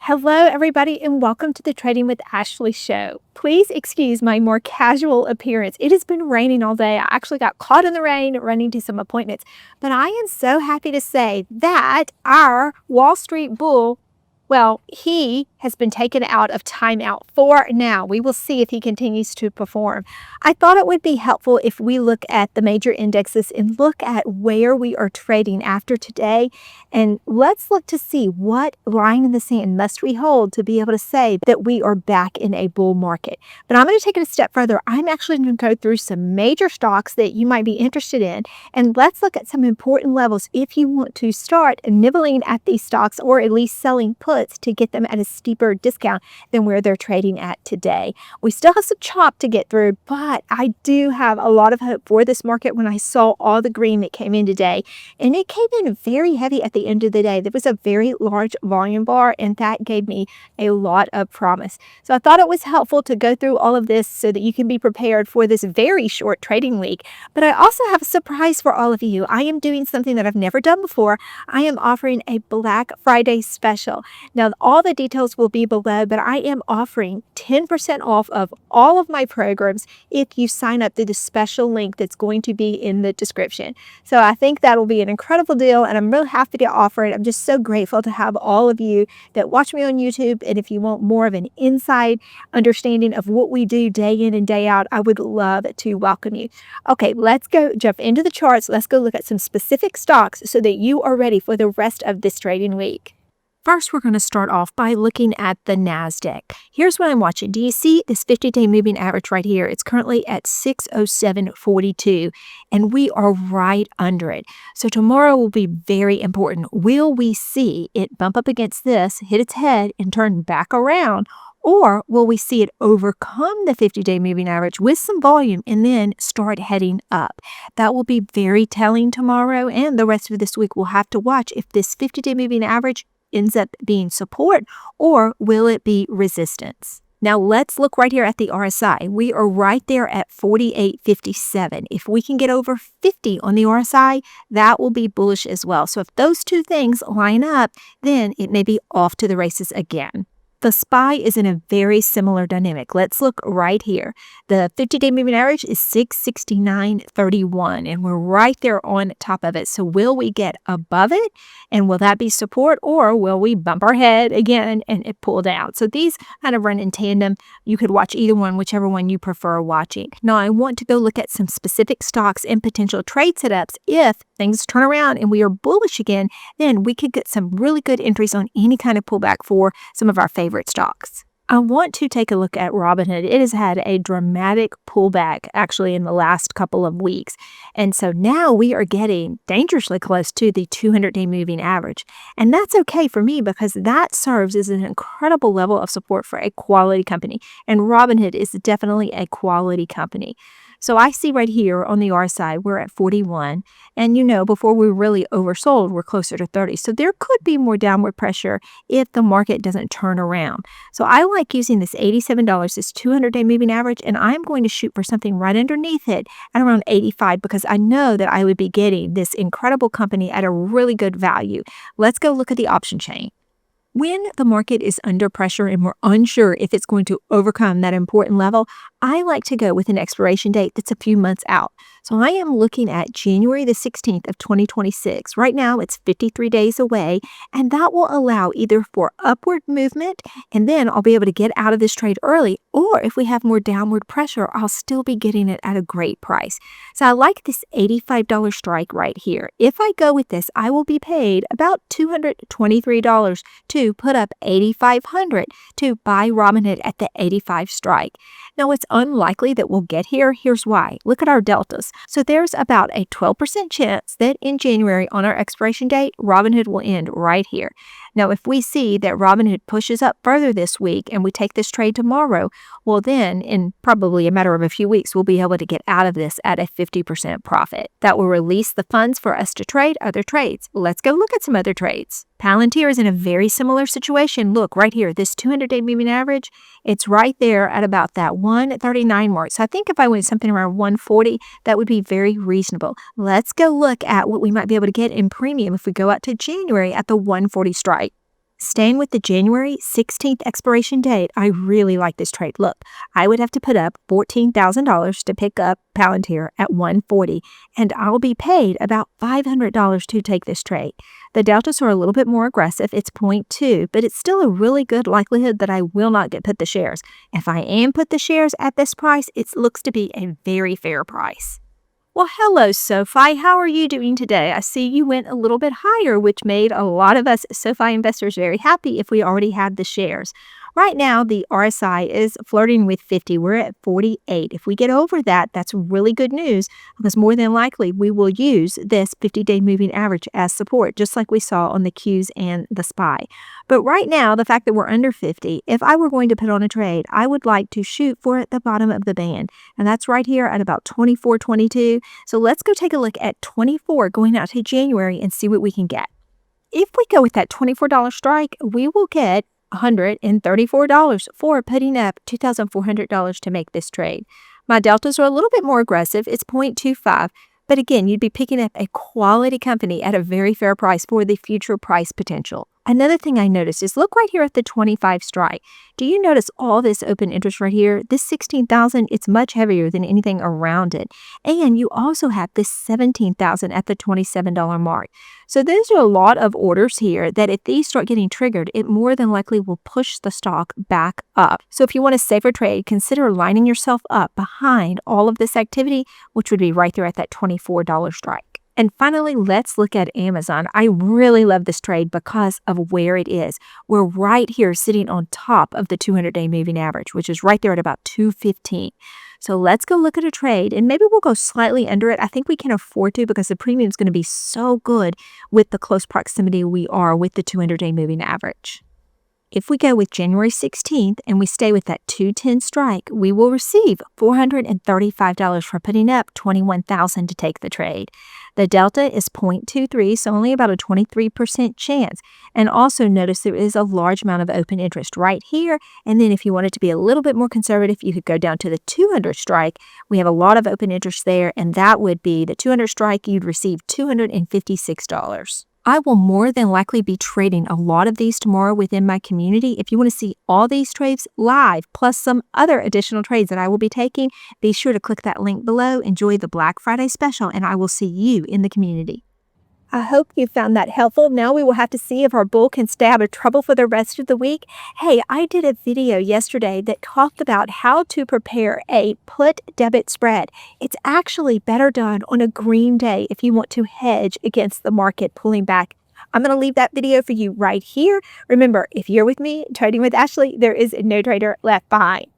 Hello, everybody, and welcome to the Trading with Ashley show. Please excuse my more casual appearance. It has been raining all day. I actually got caught in the rain running to some appointments, but I am so happy to say that our Wall Street bull, well, he has been taken out of timeout for now. We will see if he continues to perform. I thought it would be helpful if we look at the major indexes and look at where we are trading after today. And let's look to see what line in the sand must we hold to be able to say that we are back in a bull market. But I'm going to take it a step further. I'm actually going to go through some major stocks that you might be interested in. And let's look at some important levels if you want to start nibbling at these stocks or at least selling puts to get them at a steeper discount than where they're trading at today. We still have some chop to get through, but I do have a lot of hope for this market when I saw all the green that came in today. And it came in very heavy at the end of the day. There was a very large volume bar, and that gave me a lot of promise. So I thought it was helpful to go through all of this so that you can be prepared for this very short trading week. But I also have a surprise for all of you. I am doing something that I've never done before. I am offering a Black Friday special. Now, all the details will be below, but I am offering 10% off of all of my programs if you sign up through the special link that's going to be in the description. So I think that will be an incredible deal, and I'm really happy to offer it. I'm just so grateful to have all of you that watch me on YouTube, and if you want more of an inside understanding of what we do day in and day out, I would love to welcome you. Okay, let's go jump into the charts. Let's go look at some specific stocks so that you are ready for the rest of this trading week. First, we're going to start off by looking at the NASDAQ. Here's what I'm watching. Do you see this 50-day moving average right here? It's currently at 607.42, and we are right under it. So tomorrow will be very important. Will we see it bump up against this, hit its head, and turn back around? Or will we see it overcome the 50-day moving average with some volume and then start heading up? That will be very telling tomorrow, and the rest of this week we'll have to watch if this 50-day moving average ends up being support, or will it be resistance? Now let's look right here at the RSI. We are right there at 48.57. If we can get over 50 on the RSI, that will be bullish as well. So if those two things line up, then it may be off to the races again. The SPY is in a very similar dynamic. Let's look right here. The 50-day moving average is 669.31, and we're right there on top of it. So will we get above it, and will that be support, or will we bump our head again and it pull down? So these kind of run in tandem. You could watch either one, whichever one you prefer watching. Now I want to go look at some specific stocks and potential trade setups. If things turn around and we are bullish again, then we could get some really good entries on any kind of pullback for some of our favorite stocks. I want to take a look at Robinhood. It has had a dramatic pullback actually in the last couple of weeks. And so now we are getting dangerously close to the 200-day moving average. And that's okay for me because that serves as an incredible level of support for a quality company. And Robinhood is definitely a quality company. So I see right here on the RSI, we're at 41. And you know, before we really oversold, we're closer to 30. So there could be more downward pressure if the market doesn't turn around. So I like using this $87, this 200-day moving average, and I'm going to shoot for something right underneath it at around 85 because I know that I would be getting this incredible company at a really good value. Let's go look at the option chain. When the market is under pressure and we're unsure if it's going to overcome that important level, I like to go with an expiration date that's a few months out. So I am looking at January the 16th of 2026. Right now, it's 53 days away, and that will allow either for upward movement, and then I'll be able to get out of this trade early, or if we have more downward pressure, I'll still be getting it at a great price. So I like this $85 strike right here. If I go with this, I will be paid about $223 to put up $8,500 to buy Robinhood at the 85 strike. Now, it's unlikely that we'll get here. Here's why. Look at our deltas. So there's about a 12% chance that in January on our expiration date, Robinhood will end right here. Now, if we see that Robinhood pushes up further this week and we take this trade tomorrow, well then, in probably a matter of a few weeks, we'll be able to get out of this at a 50% profit. That will release the funds for us to trade other trades. Let's go look at some other trades. Palantir is in a very similar situation. Look right here, this 200-day moving average, it's right there at about that 139 mark. So I think if I went something around 140, that would be very reasonable. Let's go look at what we might be able to get in premium if we go out to January at the 140 strike. Staying with the January 16th expiration date, I really like this trade. Look, I would have to put up $14,000 to pick up Palantir at 140, and I'll be paid about $500 to take this trade. The deltas are a little bit more aggressive. It's 0.2, but it's still a really good likelihood that I will not get put the shares. If I am put the shares at this price, it looks to be a very fair price. Well, hello, SoFi. How are you doing today? I see you went a little bit higher, which made a lot of us SoFi investors very happy if we already had the shares. Right now, the RSI is flirting with 50. We're at 48. If we get over that, that's really good news because more than likely we will use this 50-day moving average as support, just like we saw on the Qs and the SPY. But right now, the fact that we're under 50, if I were going to put on a trade, I would like to shoot for at the bottom of the band. And that's right here at about 24.22. So let's go take a look at 24 going out to January and see what we can get. If we go with that $24 strike, we will get $134 for putting up $2,400 to make this trade. My deltas are a little bit more aggressive. It's 0.25. But again, you'd be picking up a quality company at a very fair price for the future price potential. Another thing I noticed is look right here at the 25 strike. Do you notice all this open interest right here? This 16,000, it's much heavier than anything around it. And you also have this 17,000 at the $27 mark. So those are a lot of orders here that if these start getting triggered, it more than likely will push the stock back up. So if you want a safer trade, consider lining yourself up behind all of this activity, which would be right there at that $24 strike. And finally, let's look at Amazon. I really love this trade because of where it is. We're right here sitting on top of the 200-day moving average, which is right there at about 215. So let's go look at a trade, and maybe we'll go slightly under it. I think we can afford to because the premium is going to be so good with the close proximity we are with the 200-day moving average. If we go with January 16th and we stay with that 210 strike, we will receive $435 for putting up $21,000 to take the trade. The delta is 0.23, so only about a 23% chance. And also notice there is a large amount of open interest right here. And then if you wanted to be a little bit more conservative, you could go down to the 200 strike. We have a lot of open interest there, and that would be the 200 strike, you'd receive $256. I will more than likely be trading a lot of these tomorrow within my community. If you want to see all these trades live, plus some other additional trades that I will be taking, be sure to click that link below. Enjoy the Black Friday special, and I will see you in the community. I hope you found that helpful. Now we will have to see if our bull can stay out of trouble for the rest of the week. Hey, I did a video yesterday that talked about how to prepare a put debit spread. It's actually better done on a green day if you want to hedge against the market pulling back. I'm going to leave that video for you right here. Remember, if you're with me, Trading with Ashley, there is no trader left behind.